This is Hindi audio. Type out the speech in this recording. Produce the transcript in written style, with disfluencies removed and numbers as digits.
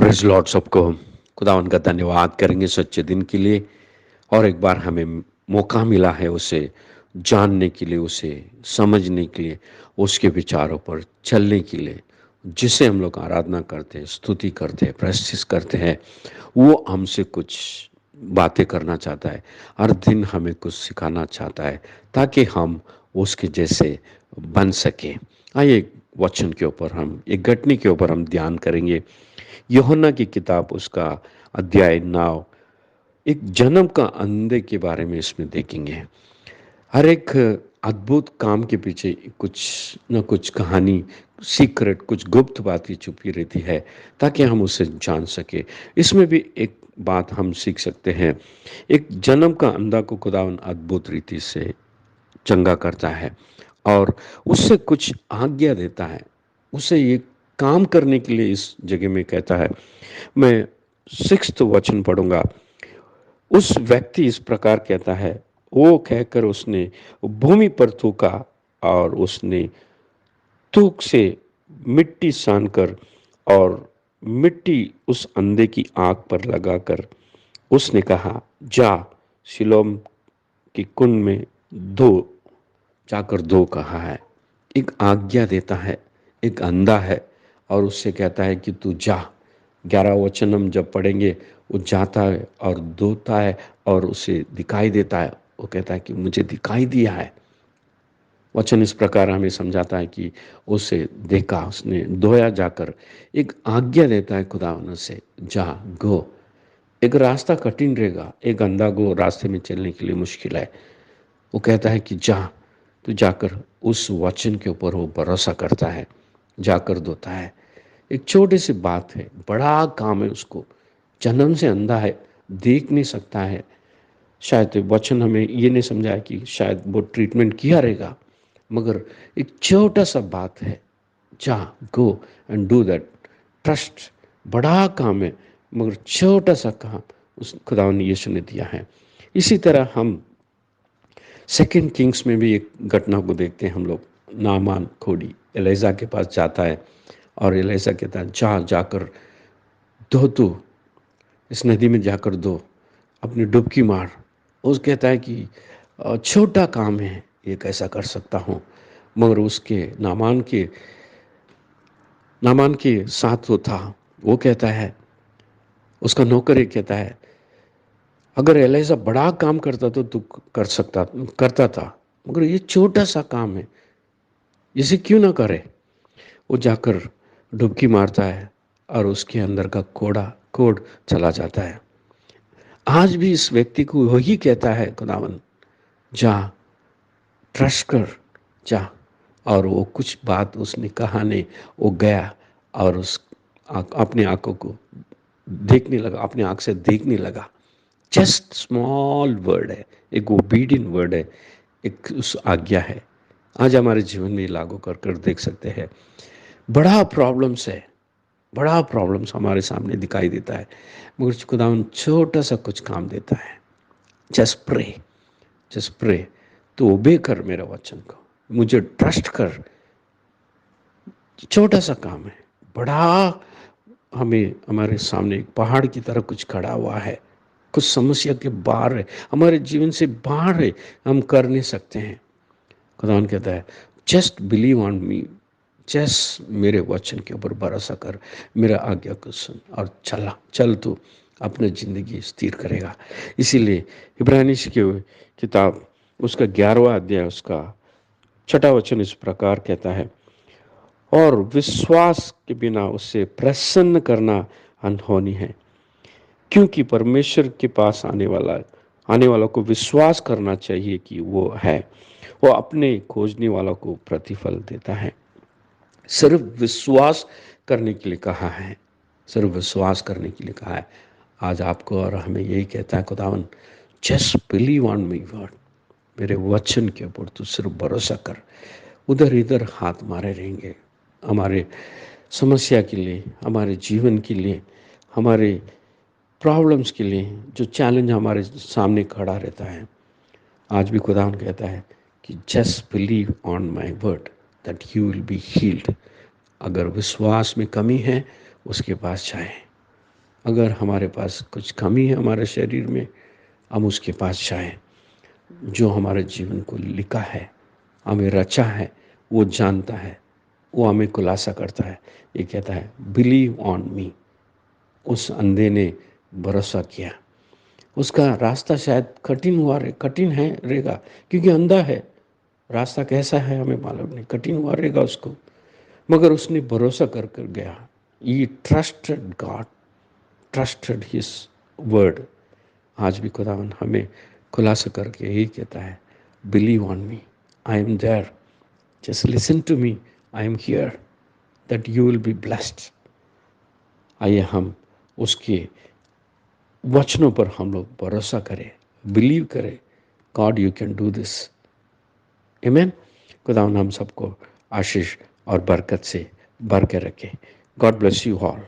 प्रेज़ लॉर्ड सबको। खुदावन का धन्यवाद करेंगे सच्चे दिन के लिए। और एक बार हमें मौका मिला है उसे जानने के लिए, उसे समझने के लिए, उसके विचारों पर चलने के लिए। जिसे हम लोग आराधना करते हैं, स्तुति करते हैं, प्रस्तुत करते हैं, वो हमसे कुछ बातें करना चाहता है। हर दिन हमें कुछ सिखाना चाहता है ताकि हम उसके जैसे बन सके। आइए एक वचन के ऊपर, हम एक घटना के ऊपर हम ध्यान करेंगे। यूहन्ना की किताब, उसका अध्याय 9। एक जन्म का अंधे के बारे में इसमें देखेंगे। हर एक अद्भुत काम के पीछे कुछ न कुछ कहानी, सीक्रेट, कुछ गुप्त बातें छुपी रहती है ताकि हम उसे जान सके। इसमें भी एक बात हम सीख सकते हैं। एक जन्म का अंधा को खुदावन अद्भुत रीति से चंगा करता है और उससे कुछ आज्ञा देता है। उसे ये काम करने के लिए इस जगह में कहता है। मैं 6 वचन पढ़ूंगा। उस व्यक्ति इस प्रकार कहता है, वो कहकर उसने भूमि पर थूका और उसने थूक से मिट्टी सानकर और मिट्टी उस अंधे की आंख पर लगाकर उसने कहा, जा सिलोम की कुंड में धो। जाकर धो कहा है। एक आज्ञा देता है। एक अंधा है और उससे कहता है कि तू जा। 11 वचन हम जब पढ़ेंगे, वो जाता है और धोता है और उसे दिखाई देता है। वो कहता है कि मुझे दिखाई दिया है। वचन इस प्रकार हमें समझाता है कि उसे देखा, उसने धोया जाकर। एक आज्ञा देता है खुदावन से, जा, गो। एक रास्ता कठिन रहेगा, एक अंधा को रास्ते में चलने के लिए मुश्किल है। वो कहता है कि जा। तो जाकर उस वचन के ऊपर वो भरोसा करता है, जाकर धोता है। एक छोटी सी बात है, बड़ा काम है उसको। जन्म से अंधा है, देख नहीं सकता है। शायद वचन हमें ये नहीं समझाया कि शायद वो ट्रीटमेंट किया रहेगा, मगर एक छोटा सा बात है, जा, go and do that. Trust. बड़ा काम है मगर छोटा सा काम उस खुदा ने यीशु ने दिया है। इसी तरह हम सेकंड किंग्स में भी एक घटना को देखते हैं हम लोग। नामान खोड़ी एलिजा के पास जाता है और एलिजा कहता है, जा, जाकर धो तू, इस नदी में जाकर धो, अपनी डुबकी मार। उस कहता है कि छोटा काम है, ये कैसा कर सकता हूँ। मगर उसके नामान के साथ वो था। वो कहता है, उसका नौकर ये कहता है, अगर एलिसा बड़ा काम करता तो तू करता था, मगर ये छोटा सा काम है, इसे क्यों ना करे। वो जाकर डुबकी मारता है और उसके अंदर का कोड़ चला जाता है। आज भी इस व्यक्ति को वही कहता है खुदावन, जा, ट्रस्ट कर, जा। और वो कुछ बात उसने कहा नहीं, वो गया और अपने आंखों को देखने लगा, अपने आंख से देखने लगा। जस्ट स्मॉल वर्ड है, एक ओबीडियंट वर्ड है, एक उस आज्ञा है। आज हमारे जीवन में लागू कर कर देख सकते हैं। बड़ा प्रॉब्लम्स है, बड़ा प्रॉब्लम्स हमारे सामने दिखाई देता है, मगर खुदावन छोटा सा कुछ काम देता है। Just pray, just pray. तो ओबे कर मेरा वचन को, मुझे ट्रस्ट कर। छोटा सा काम है, बड़ा हमें हमारे सामने एक पहाड़ की तरह कुछ खड़ा हुआ है, कुछ समस्या के बाहर है, हमारे जीवन से बाहर है, हम कर नहीं सकते हैं। खुदावन कहता है, just believe on me, just मेरे वचन के ऊपर भरोसा कर, मेरा आज्ञा को सुन और चल तू अपनी ज़िंदगी स्थिर करेगा। इसीलिए इब्रानी की किताब, उसका 11वां अध्याय, उसका 6वां वचन इस प्रकार कहता है, और विश्वास के बिना उससे प्रसन्न करना अनहोनी है, क्योंकि परमेश्वर के पास आने वालों को विश्वास करना चाहिए कि वो है। वो अपने खोजने वालों को प्रतिफल देता है। सिर्फ विश्वास करने के लिए कहा है, सिर्फ विश्वास करने के लिए कहा है। आज आपको और हमें यही कहता है खुदावन, just believe on me word, मेरे वचन के ऊपर तू सिर्फ भरोसा कर। उधर इधर हाथ मारे रहेंगे हमारे समस्या के लिए, हमारे जीवन के लिए, हमारे प्रॉब्लम्स के लिए, जो चैलेंज हमारे सामने खड़ा रहता है। आज भी खुदावन कहता है कि just believe on my word that you will be healed. अगर विश्वास में कमी है, उसके पास जाए, अगर हमारे पास कुछ कमी है हमारे शरीर में, हम उसके पास जाएं। जो हमारे जीवन को लिखा है, हमें रचा है, वो जानता है, वो हमें खुलासा करता है। ये कहता है बिलीव ऑन मी। उस अंधे ने भरोसा किया। उसका रास्ता शायद कठिन है रहेगा, क्योंकि अंधा है। रास्ता कैसा है हमें मालूम नहीं, कठिन हुआ रहेगा उसको, मगर उसने भरोसा कर कर गया। ये trusted God, trusted his word. आज भी खुदावन हमें खुलासा करके यही कहता है, believe on me, I am there, just listen to me, I am here, that you will be blessed. आइए हम उसके वचनों पर हम लोग भरोसा करें, बिलीव करें, God you can do this. आमीन। खुदावन हम सबको आशीष और बरकत से भर के रखे। God bless you all.